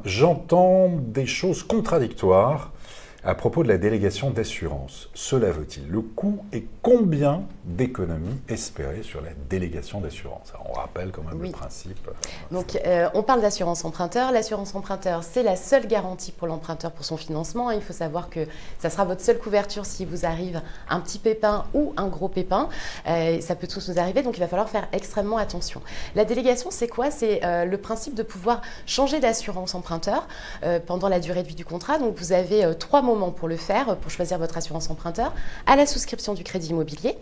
J'entends des choses contradictoires à propos de la délégation d'assurance. Cela veut-il le coût et combien d'économies espérées sur la délégation d'assurance? On rappelle quand même le principe. Donc, on parle d'assurance emprunteur. L'assurance emprunteur, c'est la seule garantie pour l'emprunteur pour son financement. Il faut savoir que ça sera votre seule couverture si vous arrive un petit pépin ou un gros pépin. Ça peut tous nous arriver, donc il va falloir faire extrêmement attention. La délégation, c'est quoi? C'est le principe de pouvoir changer d'assurance emprunteur pendant la durée de vie du contrat. Donc, vous avez 3 moments pour le faire, pour choisir votre assurance emprunteur, à la souscription du crédit immobilier,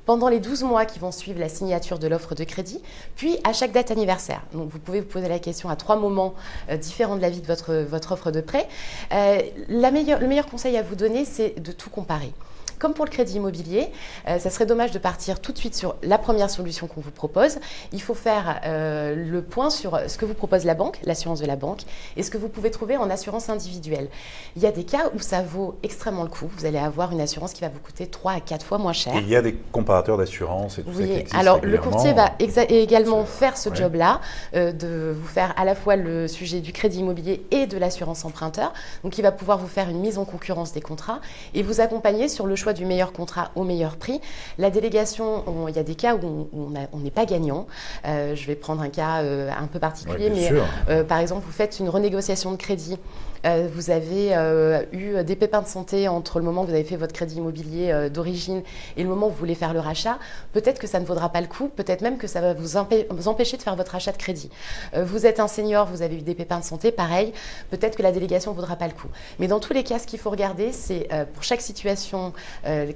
pendant les 12 mois qui vont suivre la signature de l'offre de crédit, puis à chaque date anniversaire. Donc vous pouvez vous poser la question à 3 moments différents de la vie de votre offre de prêt. Le meilleur conseil à vous donner, c'est de tout comparer. Comme pour le crédit immobilier, ça serait dommage de partir tout de suite sur la première solution qu'on vous propose. Il faut faire le point sur ce que vous propose la banque, l'assurance de la banque, et ce que vous pouvez trouver en assurance individuelle. Il y a des cas où ça vaut extrêmement le coup. Vous allez avoir une assurance qui va vous coûter 3 à 4 fois moins cher. Et il y a des comparateurs d'assurance et tout ça qui existent alors régulièrement. Le courtier va également faire ce job-là, de vous faire à la fois le sujet du crédit immobilier et de l'assurance emprunteur. Donc il va pouvoir vous faire une mise en concurrence des contrats et vous accompagner sur le choix du meilleur contrat au meilleur prix. La délégation, il y a des cas où on n'est pas gagnant. Je vais prendre un cas un peu particulier, mais par exemple, vous faites une renégociation de crédit. Vous avez eu des pépins de santé entre le moment où vous avez fait votre crédit immobilier d'origine et le moment où vous voulez faire le rachat. Peut-être que ça ne vaudra pas le coup, peut-être même que ça va vous empêcher de faire votre achat de crédit. Vous êtes un senior, vous avez eu des pépins de santé, pareil, peut-être que la délégation ne vaudra pas le coup. Mais dans tous les cas, ce qu'il faut regarder, c'est pour chaque situation,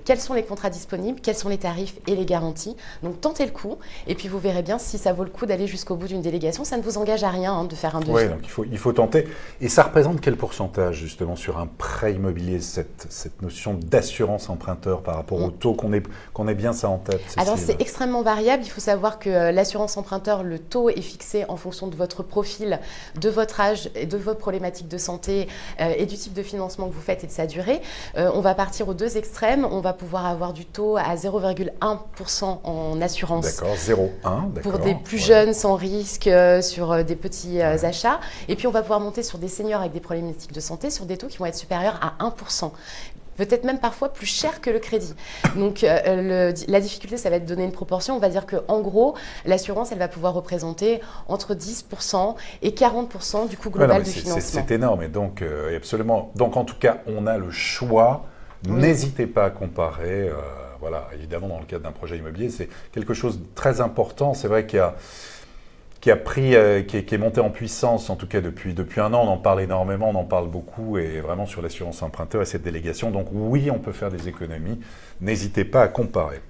quels sont les contrats disponibles, quels sont les tarifs et les garanties. Donc tentez le coup et puis vous verrez bien si ça vaut le coup d'aller jusqu'au bout d'une délégation. Ça ne vous engage à rien de faire un devis. Oui, donc il faut tenter. Et ça représente quel pourcentage justement sur un prêt immobilier, cette notion d'assurance emprunteur par rapport au taux, qu'on ait bien ça en tête, Cécile? Alors c'est extrêmement variable. Il faut savoir que l'assurance emprunteur, le taux est fixé en fonction de votre profil, de votre âge, et de votre problématique de santé et du type de financement que vous faites et de sa durée. On va partir aux deux extrêmes. On va pouvoir avoir du taux à 0,1% en assurance. D'accord, 0,1. Pour des plus jeunes sans risque sur des petits achats. Et puis on va pouvoir monter sur des seniors avec des problématiques de santé sur des taux qui vont être supérieurs à 1%. Peut-être même parfois plus cher que le crédit. Donc la difficulté, ça va être de donner une proportion. On va dire qu'en gros, l'assurance, elle va pouvoir représenter entre 10% et 40% du coût global du financement. C'est énorme. Et donc, absolument. Donc en tout cas, on a le choix. N'hésitez pas à comparer. Voilà, évidemment, dans le cadre d'un projet immobilier, c'est quelque chose de très important. C'est vrai qu'il y a qui est monté en puissance, en tout cas depuis un an. On en parle énormément, on en parle beaucoup, et vraiment sur l'assurance emprunteur et cette délégation. Donc oui, on peut faire des économies. N'hésitez pas à comparer.